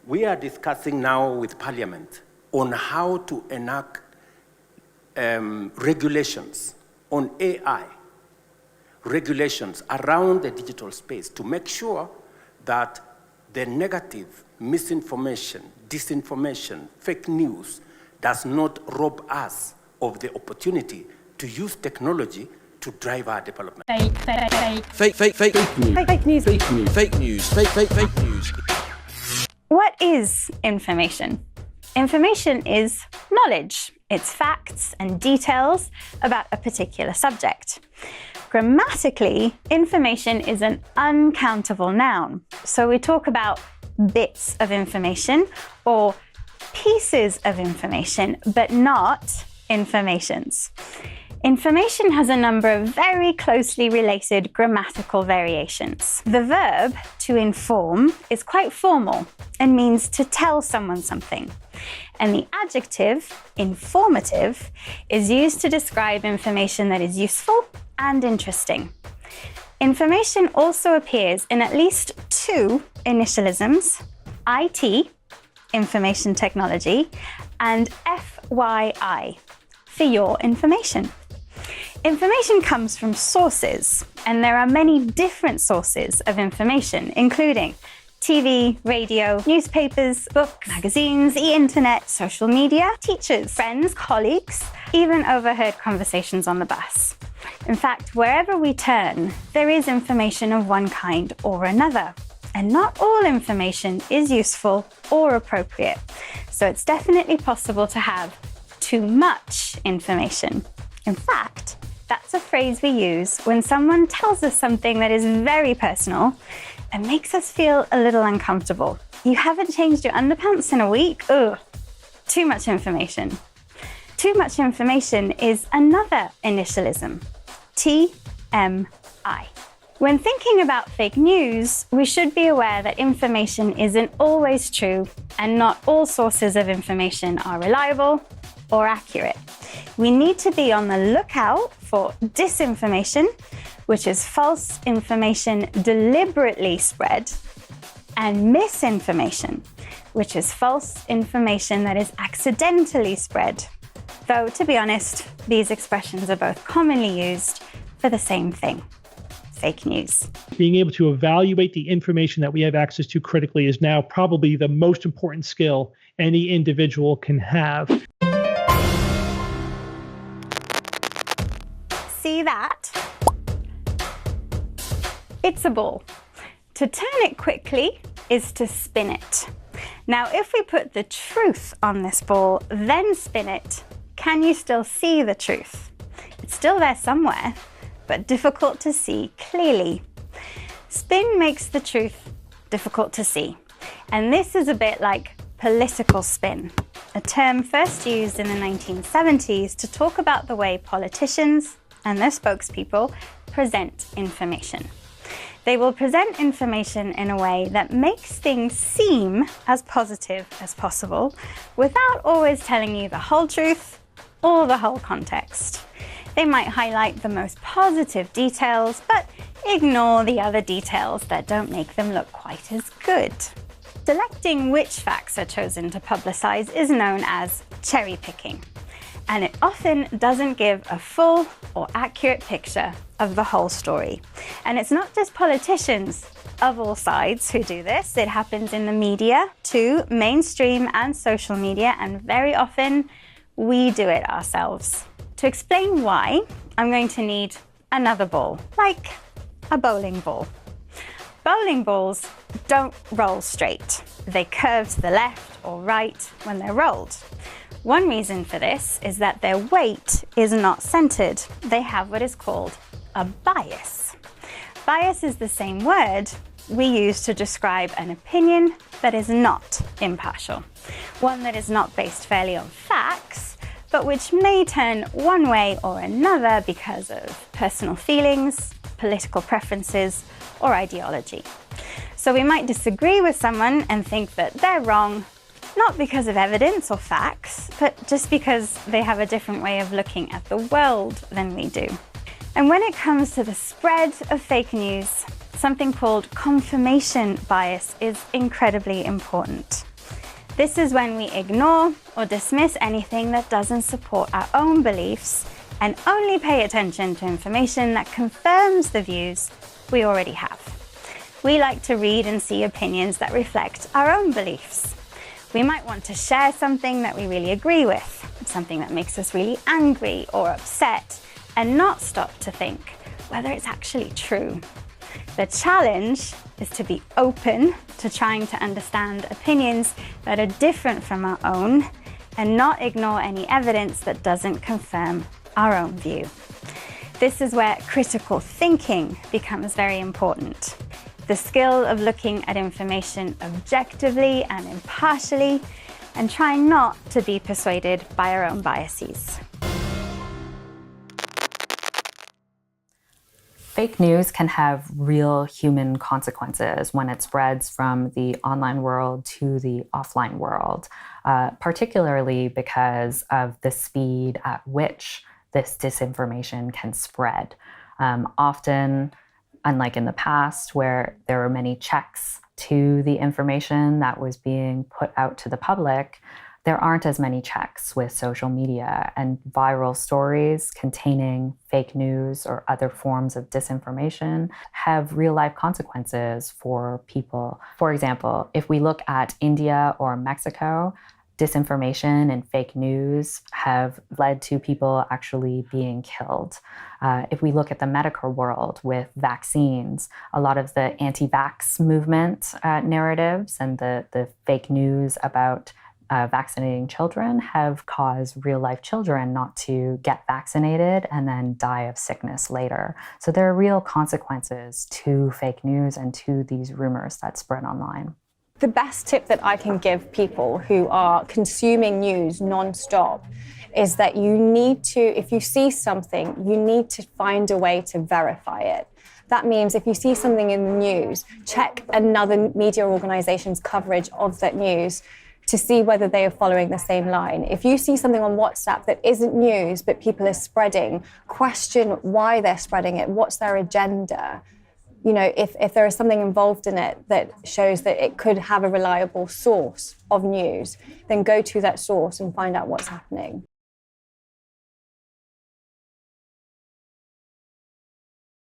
We are discussing now with Parliament on how to enact regulations on AI, regulations around the digital space to make sure that the negative misinformation, disinformation, fake news does not rob us of the opportunity to use technology to drive our development. Fake news. What is information? Information is knowledge. It's facts and details about a particular subject. Grammatically, information is an uncountable noun. So we talk about bits of information or pieces of information, but not informations. Information has a number of very closely related grammatical variations. The verb to inform is quite formal and means to tell someone something. And the adjective, informative, is used to describe information that is useful and interesting. Information also appears in at least two initialisms, IT, information technology, and FYI, for your information. Information comes from sources, and there are many different sources of information, including TV, radio, newspapers, books, magazines, the internet, social media, teachers, friends, colleagues, even overheard conversations on the bus. In fact, wherever we turn, there is information of one kind or another. And not all information is useful or appropriate. So it's definitely possible to have too much information. In fact, that's a phrase we use when someone tells us something that is very personal and makes us feel a little uncomfortable. You haven't changed your underpants in a week? Ugh, too much information. Too much information is another initialism, TMI. When thinking about fake news, we should be aware that information isn't always true and not all sources of information are reliable or accurate. We need to be on the lookout for disinformation, which is false information deliberately spread, and misinformation, which is false information that is accidentally spread. Though, to be honest, these expressions are both commonly used for the same thing. Fake news. Being able to evaluate the information that we have access to critically is now probably the most important skill any individual can have. See that? It's a ball. To turn it quickly is to spin it. Now, if we put the truth on this ball, then spin it, can you still see the truth? It's still there somewhere, but difficult to see clearly. Spin makes the truth difficult to see. And this is a bit like political spin, a term first used in the 1970s to talk about the way politicians and their spokespeople present information. They will present information in a way that makes things seem as positive as possible without always telling you the whole truth or the whole context. They might highlight the most positive details, but ignore the other details that don't make them look quite as good. Selecting which facts are chosen to publicize is known as cherry picking, and it often doesn't give a full or accurate picture of the whole story. And it's not just politicians of all sides who do this. It happens in the media too, mainstream and social media, and very often we do it ourselves. To explain why, I'm going to need another ball, like a bowling ball. Bowling balls don't roll straight. They curve to the left or right when they're rolled. One reason for this is that their weight is not centered. They have what is called a bias. Bias is the same word we use to describe an opinion that is not impartial, one that is not based fairly on facts, but which may turn one way or another because of personal feelings, political preferences, or ideology. So we might disagree with someone and think that they're wrong, not because of evidence or facts, but just because they have a different way of looking at the world than we do. And when it comes to the spread of fake news, something called confirmation bias is incredibly important. This is when we ignore or dismiss anything that doesn't support our own beliefs and only pay attention to information that confirms the views we already have. We like to read and see opinions that reflect our own beliefs. We might want to share something that we really agree with, something that makes us really angry or upset, and not stop to think whether it's actually true. The challenge is to be open to trying to understand opinions that are different from our own and not ignore any evidence that doesn't confirm our own view. This is where critical thinking becomes very important. The skill of looking at information objectively and impartially and trying not to be persuaded by our own biases. Fake news can have real human consequences when it spreads from the online world to the offline world, particularly because of the speed at which this disinformation can spread. Often, unlike in the past, where there were many checks to the information that was being put out to the public, there aren't as many checks with social media, and viral stories containing fake news or other forms of disinformation have real-life consequences for people. For example, if we look at India or Mexico, disinformation and fake news have led to people actually being killed. If we look at the medical world with vaccines, a lot of the anti-vax movement narratives and the fake news about vaccinating children have caused real-life children not to get vaccinated and then die of sickness later. So there are real consequences to fake news and to these rumors that spread online. The best tip that I can give people who are consuming news non-stop is that you need to, if you see something, you need to find a way to verify it. That means if you see something in the news, check another media organization's coverage of that news to see whether they are following the same line. If you see something on WhatsApp that isn't news, but people are spreading, question why they're spreading it, what's their agenda. You know, if there is something involved in it that shows that it could have a reliable source of news, then go to that source and find out what's happening.